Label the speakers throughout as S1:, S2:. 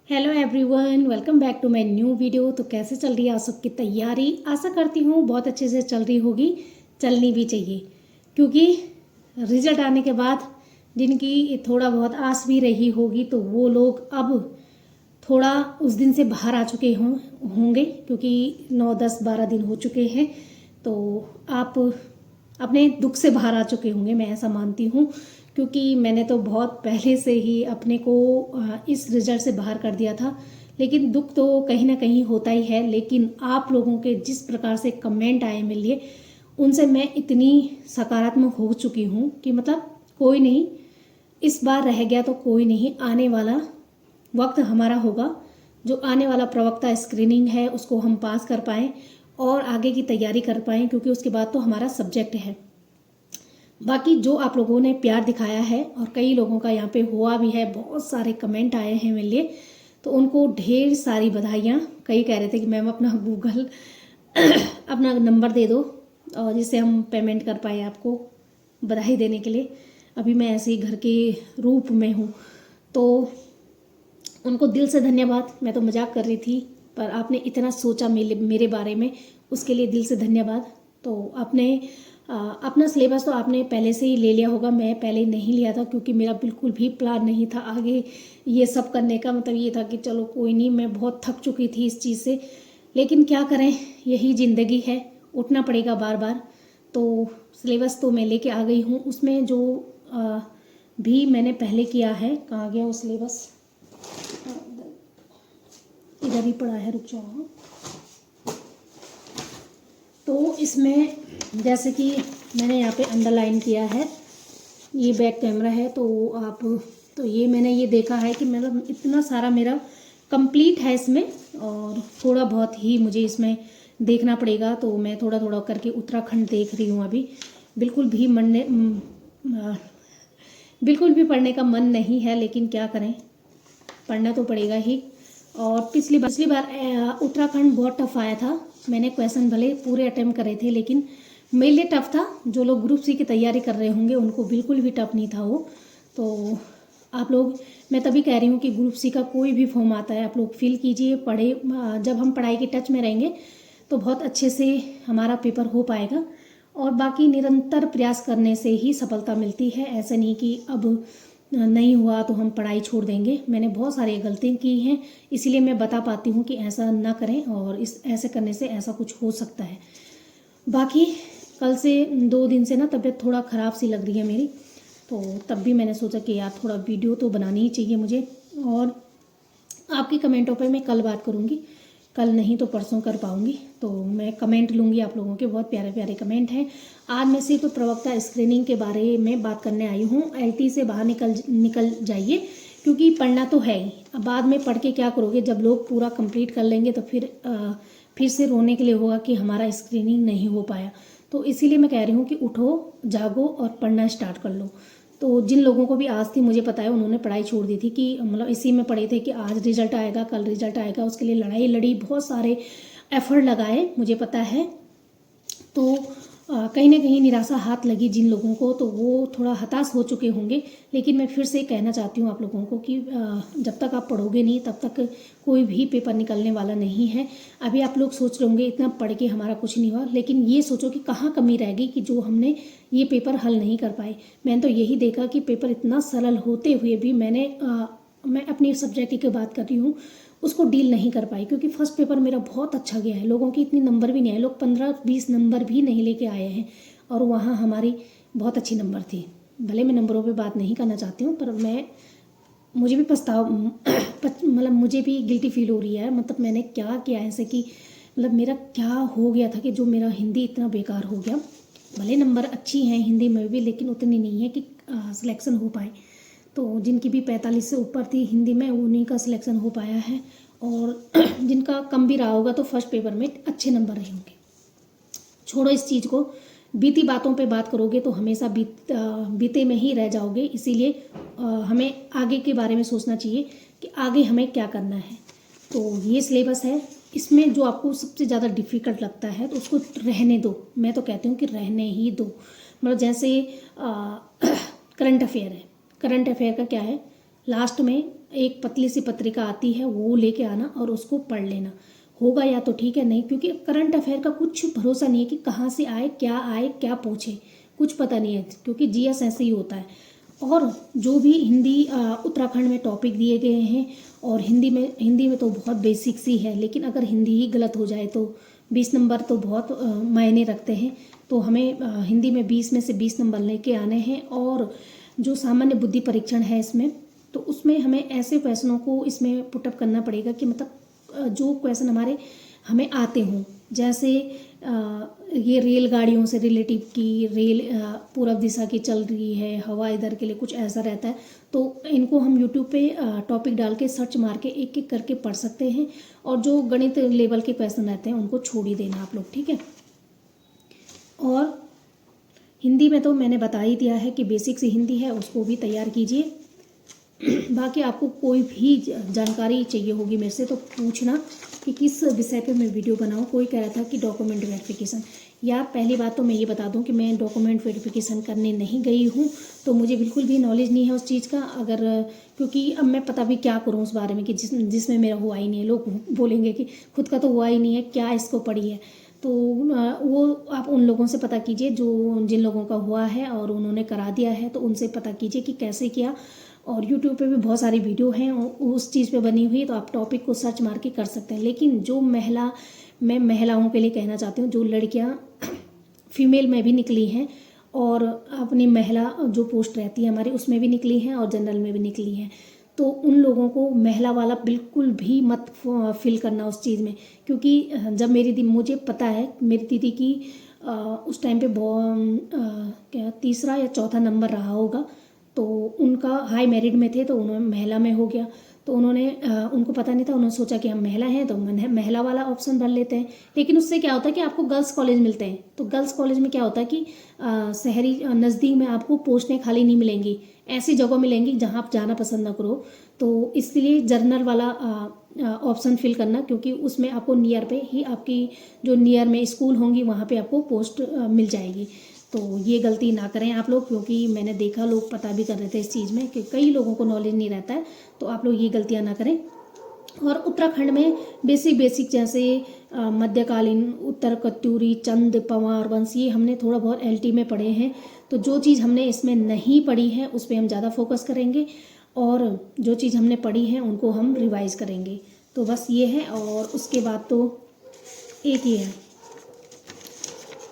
S1: Hello everyone, welcome back to my new video. तो कैसे चल रही है आप सबकी तैयारी? आशा करती हूँ बहुत अच्छे से चल रही होगी, चलनी भी चाहिए, क्योंकि रिजल्ट आने के बाद जिनकी थोड़ा बहुत आस भी रही होगी तो वो लोग अब थोड़ा उस दिन से बाहर आ चुके होंगे, क्योंकि 9, 10, 12 दिन हो चुके हैं। तो आप अपने दुख से बाहर आ चुके होंगे, मैं ऐसा मानती हूँ, क्योंकि मैंने तो बहुत पहले से ही अपने को इस रिजल्ट से बाहर कर दिया था। लेकिन दुख तो कहीं ना कहीं होता ही है। लेकिन आप लोगों के जिस प्रकार से कमेंट आए मेरे लिए, उनसे मैं इतनी सकारात्मक हो चुकी हूँ कि मतलब कोई नहीं, इस बार रह गया तो कोई नहीं, आने वाला वक्त हमारा होगा, जो आने वाला प्रवक्ता स्क्रीनिंग है उसको हम पास कर पाएँ और आगे की तैयारी कर पाएँ, क्योंकि उसके बाद तो हमारा सब्जेक्ट है। बाकी जो आप लोगों ने प्यार दिखाया है, और कई लोगों का यहाँ पे हुआ भी है, बहुत सारे कमेंट आए हैं मेरे लिए, तो उनको ढेर सारी बधाइयाँ। कई कह रहे थे कि मैम अपना गूगल अपना नंबर दे दो और जिससे हम पेमेंट कर पाए आपको बधाई देने के लिए। अभी मैं ऐसे ही घर के रूप में हूँ, तो उनको दिल से धन्यवाद। मैं तो मजाक कर रही थी, पर आपने इतना सोचा मेरे बारे में, उसके लिए दिल से धन्यवाद। तो आपने अपना सिलेबस तो आपने पहले से ही ले लिया होगा, मैं पहले नहीं लिया था, क्योंकि मेरा बिल्कुल भी प्लान नहीं था आगे ये सब करने का। मतलब ये था कि चलो कोई नहीं, मैं बहुत थक चुकी थी इस चीज़ से, लेकिन क्या करें, यही ज़िंदगी है, उठना पड़ेगा बार बार। तो सिलेबस तो मैं लेके आ गई हूँ। उसमें जो भी मैंने पहले किया है, कहाँ गया वो सिलेबस, इधर ही पड़ा है, रुक जाओ। तो इसमें जैसे कि मैंने यहाँ पे अंडरलाइन किया है, ये बैक कैमरा है, तो आप तो ये मैंने ये देखा है कि मतलब इतना सारा मेरा कंप्लीट है इसमें, और थोड़ा बहुत ही मुझे इसमें देखना पड़ेगा। तो मैं थोड़ा थोड़ा करके उत्तराखंड देख रही हूँ अभी। बिल्कुल भी बिल्कुल भी पढ़ने का मन नहीं है, लेकिन क्या करें, पढ़ना तो पड़ेगा ही। और पिछली बार उत्तराखंड बहुत टफ आया था। मैंने क्वेश्चन भले पूरे अटेम्प्ट करे थे, लेकिन मेरे लिए टफ था। जो लोग ग्रुप सी की तैयारी कर रहे होंगे उनको बिल्कुल भी टफ नहीं था वो। तो आप लोग, मैं तभी कह रही हूँ कि ग्रुप सी का कोई भी फॉर्म आता है, आप लोग फिल कीजिए, पढ़े। जब हम पढ़ाई के टच में रहेंगे तो बहुत अच्छे से हमारा पेपर हो पाएगा। और बाकी निरंतर प्रयास करने से ही सफलता मिलती है। ऐसा नहीं कि अब नहीं हुआ तो हम पढ़ाई छोड़ देंगे। मैंने बहुत सारी गलतियाँ की हैं, इसीलिए मैं बता पाती हूँ कि ऐसा ना करें, और इस ऐसे करने से ऐसा कुछ हो सकता है। बाकी कल से 2 दिन से ना तबीयत थोड़ा ख़राब सी लग रही है मेरी, तो तब भी मैंने सोचा कि यार थोड़ा वीडियो तो बनानी ही चाहिए मुझे। और आपकी कमेंटों पे मैं कल बात करूँगी, कल नहीं तो परसों कर पाऊँगी। तो मैं कमेंट लूँगी आप लोगों के, बहुत प्यारे प्यारे कमेंट हैं। आज मैं सिर्फ प्रवक्ता स्क्रीनिंग के बारे में बात करने आई हूँ। एलटी से बाहर निकल जाइए, क्योंकि पढ़ना तो है ही। अब बाद में पढ़ के क्या करोगे, जब लोग पूरा कंप्लीट कर लेंगे तो फिर से रोने के लिए होगा कि हमारा स्क्रीनिंग नहीं हो पाया। तो इसीलिए मैं कह रही हूँ कि उठो, जागो और पढ़ना स्टार्ट कर लो। तो जिन लोगों को भी आज थी, मुझे पता है, उन्होंने पढ़ाई छोड़ दी थी, कि मतलब इसी में पढ़े थे कि आज रिजल्ट आएगा, कल रिजल्ट आएगा, उसके लिए लड़ाई लड़ी, बहुत सारे एफर्ट लगाए, मुझे पता है। तो कहीं ना कहीं निराशा हाथ लगी जिन लोगों को, तो वो थोड़ा हताश हो चुके होंगे। लेकिन मैं फिर से कहना चाहती हूँ आप लोगों को कि जब तक आप पढ़ोगे नहीं तब तक कोई भी पेपर निकलने वाला नहीं है। अभी आप लोग सोच रहे होंगे इतना पढ़ के हमारा कुछ नहीं हुआ, लेकिन ये सोचो कि कहाँ कमी रह गई कि जो हमने ये पेपर हल नहीं कर पाए। मैंने तो यही देखा कि पेपर इतना सरल होते हुए भी मैं अपनी सब्जेक्ट की बात कर रही हूँ, उसको डील नहीं कर पाई, क्योंकि फर्स्ट पेपर मेरा बहुत अच्छा गया है। लोगों की इतनी नंबर भी नहीं आए, लोग 15-20 नंबर भी नहीं लेके आए हैं, और वहाँ हमारी बहुत अच्छी नंबर थी। भले मैं नंबरों पे बात नहीं करना चाहती हूँ, पर मुझे भी मतलब मुझे भी गिल्टी फील हो रही है। मतलब मैंने क्या किया ऐसे कि मतलब मेरा क्या हो गया था कि जो मेरा हिंदी इतना बेकार हो गया। भले नंबर अच्छी हैं हिंदी में भी, लेकिन उतनी नहीं है कि सिलेक्शन हो पाए। तो जिनकी भी 45 से ऊपर थी हिंदी में, उन्हीं का सिलेक्शन हो पाया है। और जिनका कम भी रहा होगा तो फर्स्ट पेपर में अच्छे नंबर रहे होंगे। छोड़ो इस चीज़ को, बीती बातों पे बात करोगे तो हमेशा बीते में ही रह जाओगे। इसीलिए हमें आगे के बारे में सोचना चाहिए कि आगे हमें क्या करना है। तो ये सिलेबस है, इसमें जो आपको सबसे ज़्यादा डिफ़िकल्ट लगता है तो उसको रहने दो। मैं तो कहती हूँ कि रहने ही दो। मतलब जैसे करंट अफेयर है, करंट अफेयर का क्या है, लास्ट में एक पतली सी पत्रिका आती है, वो लेके आना और उसको पढ़ लेना। होगा या तो ठीक है, नहीं, क्योंकि करंट अफेयर का कुछ भरोसा नहीं है कि कहाँ से आए, क्या पूछे, कुछ पता नहीं है, क्योंकि जीएस ऐसे ही होता है। और जो भी हिंदी उत्तराखंड में टॉपिक दिए गए हैं, और हिंदी में तो बहुत बेसिक सी है, लेकिन अगर हिंदी ही गलत हो जाए तो 20 नंबर तो बहुत मायने रखते हैं। तो हमें हिंदी में 20 में से 20 नंबर लेके आने हैं। और जो सामान्य बुद्धि परीक्षण है इसमें, तो उसमें हमें ऐसे क्वेश्चनों को इसमें पुटअप करना पड़ेगा कि मतलब जो क्वेश्चन हमें आते हों। जैसे ये रेलगाड़ियों से रिलेटिव की रेल पूर्व दिशा की चल रही है, हवा इधर के लिए, कुछ ऐसा रहता है। तो इनको हम यूट्यूब पे टॉपिक डाल के सर्च मार के एक एक करके पढ़ सकते हैं। और जो गणित लेवल के क्वेश्चन रहते हैं उनको छोड़ ही देना आप लोग, ठीक है। और हिंदी में तो मैंने बता ही दिया है कि बेसिक सी हिंदी है, उसको भी तैयार कीजिए। बाकी आपको कोई भी जानकारी चाहिए होगी मेरे से तो पूछना कि किस विषय पे मैं वीडियो बनाऊं। कोई कह रहा था कि डॉक्यूमेंट वेरिफिकेशन। यार पहली बात तो मैं ये बता दूं कि मैं डॉक्यूमेंट वेरिफिकेशन करने नहीं गई हूं, तो मुझे बिल्कुल भी नॉलेज नहीं है उस चीज़ का। अगर क्योंकि अब मैं पता भी क्या करूं उस बारे में कि जिसमें मेरा हुआ ही नहीं है। लोग बोलेंगे कि खुद का तो हुआ ही नहीं है, क्या इसको पढ़ी है। तो वो आप उन लोगों से पता कीजिए जिन लोगों का हुआ है और उन्होंने करा दिया है, तो उनसे पता कीजिए कि कैसे किया। और यूट्यूब पे भी बहुत सारी वीडियो हैं उस चीज़ पे बनी हुई, तो आप टॉपिक को सर्च मार के कर सकते हैं। लेकिन मैं महिलाओं के लिए कहना चाहती हूँ, जो लड़कियाँ फीमेल में भी निकली हैं और अपनी महिला जो पोस्ट रहती है हमारी उसमें भी निकली हैं और जनरल में भी निकली हैं, तो उन लोगों को महिला वाला बिल्कुल भी मत फिल करना उस चीज़ में। क्योंकि जब मुझे पता है मेरी दीदी की उस टाइम पे क्या तीसरा या चौथा नंबर रहा होगा, तो उनका हाई मेरिट में थे, तो उन्होंने महिला में हो गया। तो उनको पता नहीं था, उन्होंने सोचा कि हम महिला हैं तो महिला वाला ऑप्शन भर लेते हैं। लेकिन उससे क्या होता है कि आपको गर्ल्स कॉलेज मिलते हैं। तो गर्ल्स कॉलेज में क्या होता है कि शहरी नज़दीक में आपको पोस्टें खाली नहीं मिलेंगी, ऐसी जगह मिलेंगी जहां आप जाना पसंद ना करो। तो इसलिए जर्नल वाला ऑप्शन फिल करना, क्योंकि उसमें आपको नियर पे ही आपकी जो नियर में स्कूल होंगी वहाँ पे आपको पोस्ट मिल जाएगी। तो ये गलती ना करें आप लोग, क्योंकि मैंने देखा लोग पता भी कर रहे थे इस चीज़ में कि कई लोगों को नॉलेज नहीं रहता है। तो आप लोग ये गलतियाँ ना करें। और उत्तराखंड में बेसिक जैसे मध्यकालीन उत्तर कत्यूरी चंद पवार वंश, ये हमने थोड़ा बहुत एलटी में पढ़े हैं। तो जो चीज़ हमने इसमें नहीं पढ़ी है उस पर हम ज़्यादा फोकस करेंगे, और जो चीज़ हमने पढ़ी है उनको हम रिवाइज करेंगे। तो बस ये है। और उसके बाद तो एक ही है,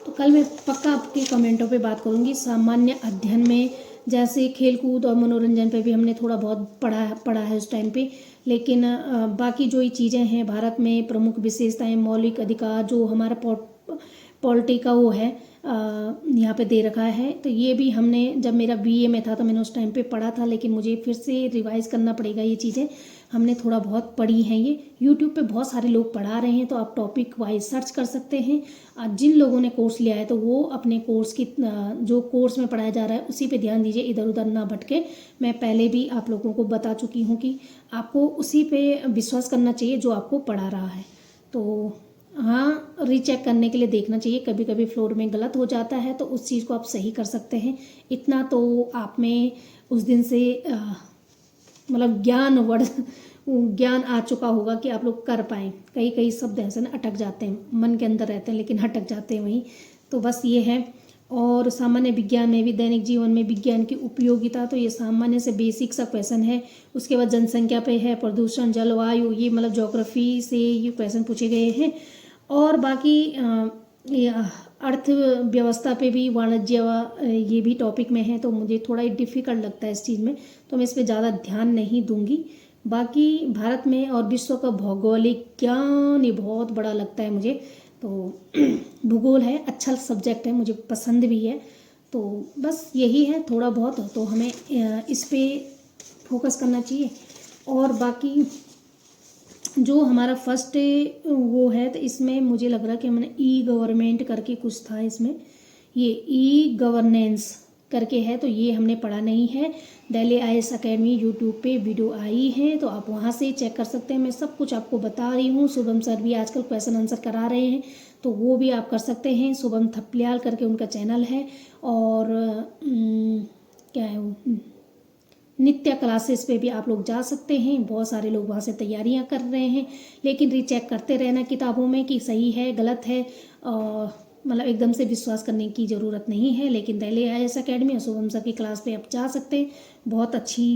S1: तो कल मैं पक्का आपके कमेंटों पे बात करूँगी। सामान्य अध्ययन में जैसे खेलकूद और मनोरंजन पे भी हमने थोड़ा बहुत पढ़ा है उस टाइम पे। लेकिन बाकी जो ये चीज़ें हैं भारत में प्रमुख विशेषताएं, मौलिक अधिकार, जो हमारा पॉलिटी का वो है यहाँ पे दे रखा है, तो ये भी हमने जब मेरा बीए में था तो मैंने उस टाइम पे पढ़ा था। लेकिन मुझे फिर से रिवाइज़ करना पड़ेगा। ये चीज़ें हमने थोड़ा बहुत पढ़ी हैं। ये यूट्यूब पे बहुत सारे लोग पढ़ा रहे हैं, तो आप टॉपिक वाइज सर्च कर सकते हैं। जिन लोगों ने कोर्स लिया है तो वो अपने कोर्स की जो कोर्स में पढ़ाया जा रहा है उसी पे ध्यान दीजिए, इधर उधर ना भटके। मैं पहले भी आप लोगों को बता चुकी हूँ कि आपको उसी पे विश्वास करना चाहिए जो आपको पढ़ा रहा है। तो हाँ, रीचेक करने के लिए देखना चाहिए, कभी कभी फ्लोर में गलत हो जाता है तो उस चीज़ को आप सही कर सकते हैं। इतना तो आप में उस दिन से मतलब ज्ञान आ चुका होगा कि आप लोग कर पाएँ। कई शब्द ऐसे ना अटक जाते हैं, मन के अंदर रहते हैं लेकिन अटक जाते हैं वहीं। तो बस ये है। और सामान्य विज्ञान में भी दैनिक जीवन में विज्ञान की उपयोगिता, तो ये सामान्य से बेसिक सा क्वेश्चन है। उसके बाद जनसंख्या पे है, प्रदूषण, जलवायु, ये मतलब ज्योग्राफी से ये क्वेश्चन पूछे गए हैं। और बाकी ये अर्थव्यवस्था पे भी, वाणिज्य ये भी टॉपिक में है, तो मुझे थोड़ा डिफ़िकल्ट लगता है इस चीज़ में, तो मैं इस पर ज़्यादा ध्यान नहीं दूंगी। बाकी भारत में और विश्व का भौगोलिक ज्ञान ये बहुत बड़ा लगता है मुझे। तो भूगोल है, अच्छा सब्जेक्ट है, मुझे पसंद भी है। तो बस यही है थोड़ा बहुत, तो हमें इस पर फोकस करना चाहिए। और बाकी जो हमारा फर्स्ट वो है, तो इसमें मुझे लग रहा है कि हमने ई गवर्नमेंट करके कुछ था इसमें, ये ई गवर्नेंस करके है, तो ये हमने पढ़ा नहीं है। दिल्ली IAS अकेडमी यूट्यूब पे वीडियो आई है, तो आप वहाँ से चेक कर सकते हैं। मैं सब कुछ आपको बता रही हूँ। शुभम सर भी आजकल क्वेश्चन आंसर करा रहे हैं, तो वो भी आप कर सकते हैं। शुभम थपलियाल करके उनका चैनल है। और क्या है वो, नित्य क्लासेस पे भी आप लोग जा सकते हैं। बहुत सारे लोग वहाँ से तैयारियाँ कर रहे हैं, लेकिन रीचेक करते रहना किताबों में कि सही है गलत है। मतलब एकदम से विश्वास करने की ज़रूरत नहीं है। लेकिन दिल्ली IAS अकेडमी और शुभम सर की क्लास पे आप जा सकते हैं। बहुत अच्छी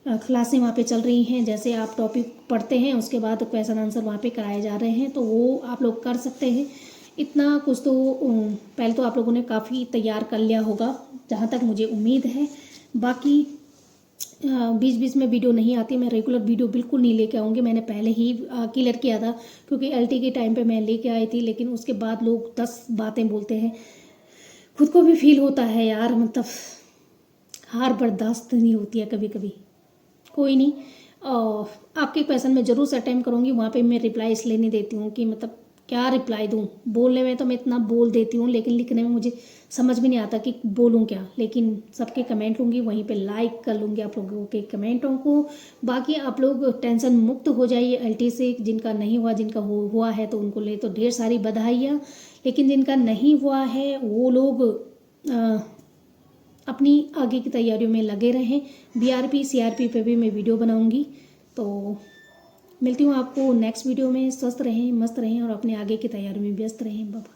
S1: क्लासें वहाँ पे चल रही हैं। जैसे आप टॉपिक पढ़ते हैं उसके बाद क्वेश्चन आंसर वहाँ पे कराए जा रहे हैं, तो वो आप लोग कर सकते हैं। इतना कुछ तो पहले तो आप लोगों ने काफ़ी तैयार कर लिया होगा, जहाँ तक मुझे उम्मीद है। बाकी बीच बीच में वीडियो नहीं आती, मैं रेगुलर वीडियो बिल्कुल नहीं लेके आऊँगी। मैंने पहले ही क्लियर किया था, क्योंकि LT के टाइम पे मैं लेके आई थी, लेकिन उसके बाद लोग 10 बातें बोलते हैं। खुद को भी फील होता है यार, मतलब हार बर्दाश्त नहीं होती है कभी कभी। कोई नहीं, आपके क्वेश्चन में ज़रूर से अटेम्प्ट करूँगी। वहाँ पे मैं रिप्लाई इसलिए नहीं देती हूँ कि मतलब क्या रिप्लाई दूँ। बोलने में तो मैं इतना बोल देती हूँ, लेकिन लिखने में मुझे समझ भी नहीं आता कि बोलूँ क्या। लेकिन सबके कमेंट लूँगी, वहीं पे लाइक कर लूँगी आप लोगों के कमेंटों को। बाकी आप लोग टेंशन मुक्त हो जाइए LT से। जिनका नहीं हुआ, जिनका हुआ है तो उनको ले तो ढेर सारी बधाइयाँ। लेकिन जिनका नहीं हुआ है वो लोग अपनी आगे की तैयारियों में लगे रहें। BRP CRP पे भी मैं वीडियो बनाऊंगी। तो मिलती हूँ आपको नेक्स्ट वीडियो में। स्वस्थ रहें, मस्त रहें और अपने आगे की तैयारी में व्यस्त रहें। बाय।